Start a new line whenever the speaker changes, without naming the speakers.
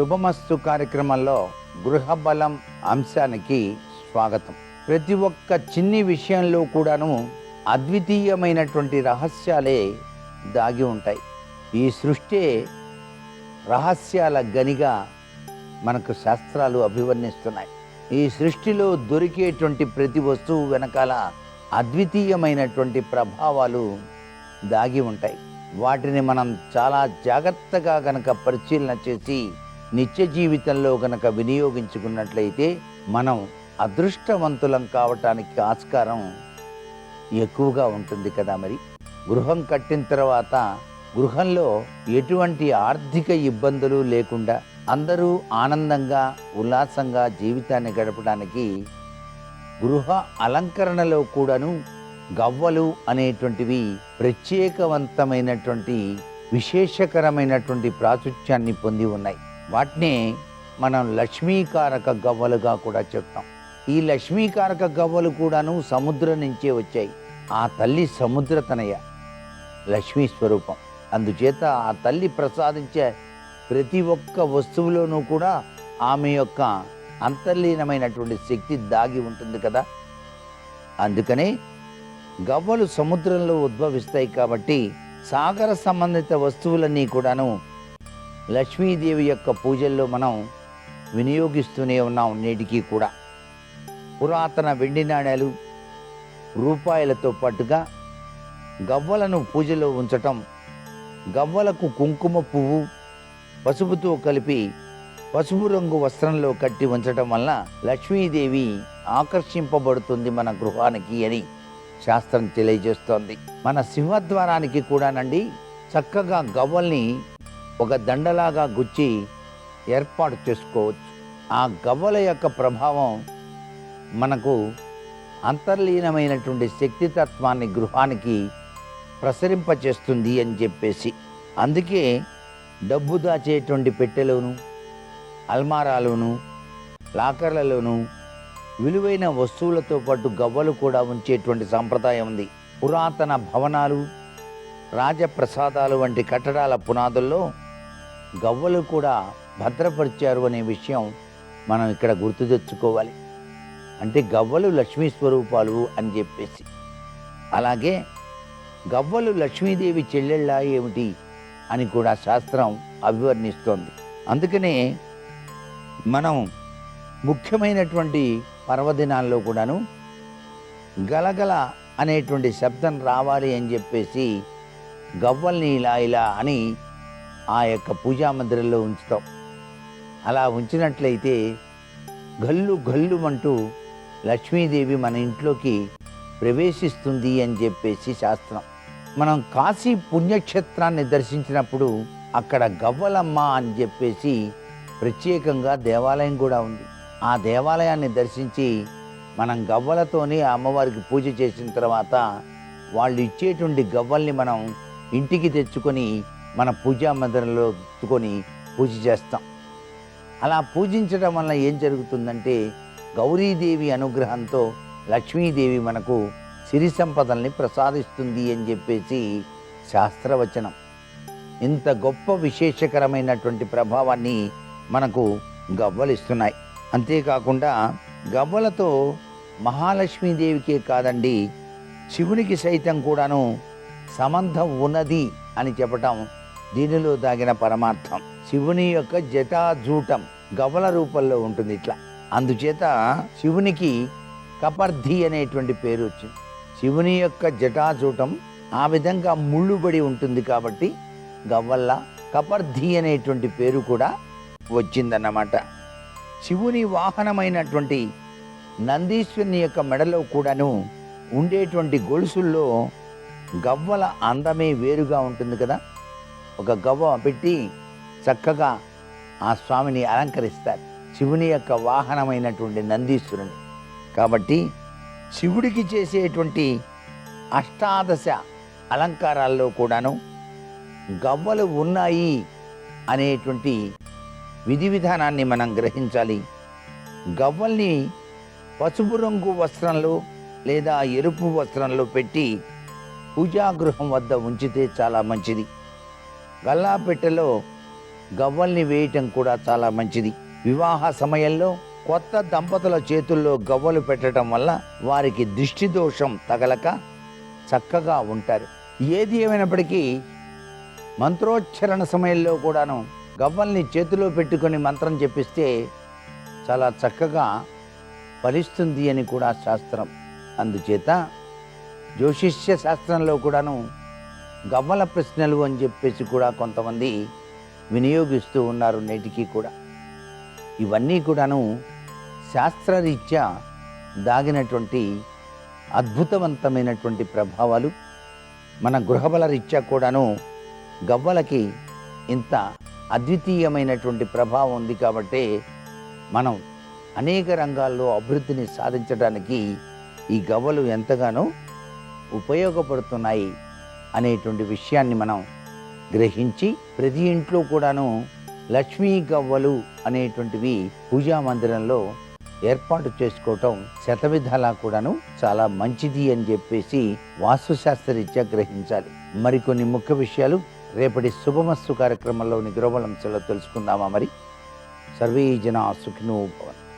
శుభమస్తు కార్యక్రమంలో గృహబలం అంశానికి స్వాగతం. ప్రతి ఒక్క చిన్ని విషయంలో కూడాను అద్వితీయమైనటువంటి రహస్యాలే దాగి ఉంటాయి. ఈ సృష్టి రహస్యాల గనిగా మనకు శాస్త్రాలు అభివర్ణిస్తున్నాయి. ఈ సృష్టిలో దొరికేటువంటి ప్రతి వస్తువు వెనకాల అద్వితీయమైనటువంటి ప్రభావాలు దాగి ఉంటాయి. వాటిని మనం చాలా జాగ్రత్తగా గనక పరిశీలన చేసి నిత్య జీవితంలో గనక వినియోగించుకున్నట్లయితే మనం అదృష్టవంతులం కావటానికి ఆస్కారం ఎక్కువగా ఉంటుంది కదా. మరి గృహం కట్టిన తర్వాత గృహంలో ఎటువంటి ఆర్థిక ఇబ్బందులు లేకుండా అందరూ ఆనందంగా ఉల్లాసంగా జీవితాన్ని గడపడానికి గృహ అలంకరణలో కూడాను గవ్వలు అనేటువంటివి ప్రత్యేకవంతమైనటువంటి విశేషకరమైనటువంటి ప్రాచుర్యాన్ని పొంది ఉన్నాయి. వాటిని మనం లక్ష్మీకారక గవ్వలుగా కూడా చెప్తాం. ఈ లక్ష్మీకారక గవ్వలు కూడాను సముద్రం నుంచే వచ్చాయి. ఆ తల్లి సముద్రతనయ, లక్ష్మీ స్వరూపం. అందుచేత ఆ తల్లి ప్రసాదించే ప్రతి ఒక్క వస్తువులోనూ కూడా ఆమె యొక్క అంతర్లీనమైనటువంటి శక్తి దాగి ఉంటుంది కదా. అందుకనే గవ్వలు సముద్రంలో ఉద్భవిస్తాయి కాబట్టి సాగర సంబంధిత వస్తువులన్నీ కూడాను లక్ష్మీదేవి యొక్క పూజల్లో మనం వినియోగిస్తూనే ఉన్నాం నేటికి కూడా. పురాతన వెండి నాణేలు, రూపాయలతో పాటుగా గవ్వలను పూజలో ఉంచటం, గవ్వలకు కుంకుమ పువ్వు పసుపుతో కలిపి పసుపు రంగు వస్త్రంలో కట్టి ఉంచటం వల్ల లక్ష్మీదేవి ఆకర్షింపబడుతుంది మన గృహానికి అని శాస్త్రం తెలియజేస్తోంది. మన సింహద్వారానికి కూడానండి చక్కగా గవ్వల్ని ఒక దండలాగా గుచ్చి ఏర్పాటు చేసుకోవచ్చు. ఆ గవ్వల యొక్క ప్రభావం మనకు అంతర్లీనమైనటువంటి శక్తితత్వాన్ని గృహానికి ప్రసరింపచేస్తుంది అని చెప్పేసి, అందుకే డబ్బు దాచేటువంటి పెట్టెలోను, అల్మారాలోను, లాకర్లలోను విలువైన వస్తువులతో పాటు గవ్వలు కూడా ఉంచేటువంటి సాంప్రదాయం ఉంది. పురాతన భవనాలు, రాజప్రసాదాలు వంటి కట్టడాల పునాదుల్లో గవ్వలు కూడా భద్రపరిచారు అనే విషయం మనం ఇక్కడ గుర్తు తెచ్చుకోవాలి. అంటే గవ్వలు లక్ష్మీ స్వరూపాలు అని చెప్పేసి. అలాగే గవ్వలు లక్ష్మీదేవి చెల్లెళ్ళ ఏమిటి అని కూడా శాస్త్రం అభివర్ణిస్తోంది. అందుకనే మనం ముఖ్యమైనటువంటి పర్వదినాల్లో కూడాను గలగల అనేటువంటి శబ్దం రావాలి అని చెప్పేసి గవ్వల్ని ఇలా ఇలా అని ఆ యొక్క పూజా మందిరంలో ఉంచుతాం. అలా ఉంచినట్లయితే గల్లు గల్లు అంటూ లక్ష్మీదేవి మన ఇంట్లోకి ప్రవేశిస్తుంది అని చెప్పేసి శాస్త్రం. మనం కాశీ పుణ్యక్షేత్రాన్ని దర్శించినప్పుడు అక్కడ గవ్వలమ్మ అని చెప్పేసి ప్రత్యేకంగా దేవాలయం కూడా ఉంది. ఆ దేవాలయాన్ని దర్శించి మనం గవ్వలతోని అమ్మవారికి పూజ చేసిన తర్వాత వాళ్ళు ఇచ్చేటువంటి గవ్వల్ని మనం ఇంటికి తెచ్చుకొని మన పూజా మందిరంలో తెచ్చుకొని పూజ చేస్తాం. అలా పూజించడం వల్ల ఏం జరుగుతుందంటే గౌరీదేవి అనుగ్రహంతో లక్ష్మీదేవి మనకు సిరి సంపదల్ని ప్రసాదిస్తుంది అని చెప్పేసి శాస్త్రవచనం. ఇంత గొప్ప విశేషకరమైనటువంటి ప్రభావాన్ని మనకు గవ్వలు ఇస్తున్నాయి. అంతేకాకుండా గవ్వలతో మహాలక్ష్మీదేవికే కాదండి, శివునికి సైతం కూడాను సంబంధం ఉన్నది అని చెప్పటం దీనిలో దాగిన పరమార్థం. శివుని యొక్క జటాజూటం గవ్వల రూపంలో ఉంటుంది ఇట్లా. అందుచేత శివునికి కపర్ధి అనేటువంటి పేరు వచ్చింది. శివుని యొక్క జటాజూటం ఆ విధంగా ముళ్ళుబడి ఉంటుంది కాబట్టి గవ్వల్ల కపర్ధి అనేటువంటి పేరు కూడా వచ్చిందన్నమాట. శివుని వాహనమైనటువంటి నందీశ్వరుని యొక్క మెడలో కూడాను ఉండేటువంటి గొలుసుల్లో గవ్వల అందమే వేరుగా ఉంటుంది కదా. ఒక గవ్వ పెట్టి చక్కగా ఆ స్వామిని అలంకరిస్తారు, శివుని యొక్క వాహనమైనటువంటి నందీశ్వరుని. కాబట్టి శివుడికి చేసేటువంటి అష్టాదశ అలంకారాల్లో కూడాను గవ్వలు ఉన్నాయి అనేటువంటి విధి విధానాన్ని మనం గ్రహించాలి. గవ్వల్ని పసుపు రంగు వస్త్రంలో లేదా ఎరుపు వస్త్రంలో పెట్టి పూజాగృహం వద్ద ఉంచితే చాలా మంచిది. గల్లాపెట్టెలో గవ్వల్ని వేయటం కూడా చాలా మంచిది. వివాహ సమయంలో కొత్త దంపతుల చేతుల్లో గవ్వలు పెట్టడం వల్ల వారికి దృష్టి దోషం తగలక చక్కగా ఉంటారు. ఏది ఏమైనప్పటికీ మంత్రోచ్చరణ సమయంలో కూడాను గవ్వల్ని చేతిలో పెట్టుకొని మంత్రం చెప్పిస్తే చాలా చక్కగా ఫలిస్తుంది అని కూడా శాస్త్రం. అందుచేత జ్యోతిష్య శాస్త్రంలో కూడాను గవ్వల ప్రశ్నలు అని చెప్పేసి కూడా కొంతమంది వినియోగిస్తూ ఉన్నారు నేటికి కూడా. ఇవన్నీ కూడాను శాస్త్రరీత్యా దాగినటువంటి అద్భుతవంతమైనటువంటి ప్రభావాలు. మన గృహబల రీత్యా కూడాను గవ్వలకి ఇంత అద్వితీయమైనటువంటి ప్రభావం ఉంది కాబట్టి మనం అనేక రంగాల్లో అభివృద్ధిని సాధించడానికి ఈ గవ్వలు ఎంతగానో ఉపయోగపడుతున్నాయి అనేటువంటి విషయాన్ని మనం గ్రహించి ప్రతి ఇంట్లో కూడాను లక్ష్మీ గవ్వలు అనేటువంటివి పూజా మందిరంలో ఏర్పాటు చేసుకోవటం శతవిధాలా కూడాను చాలా మంచిది అని చెప్పేసి వాస్తుశాస్త్రరీత్యా గ్రహించాలి. మరికొన్ని ముఖ్య విషయాలు రేపటి శుభమస్తు కార్యక్రమంలోని గృహబలంలో తెలుసుకుందామా? మరి సర్వే జనా సుఖినో భవంతు.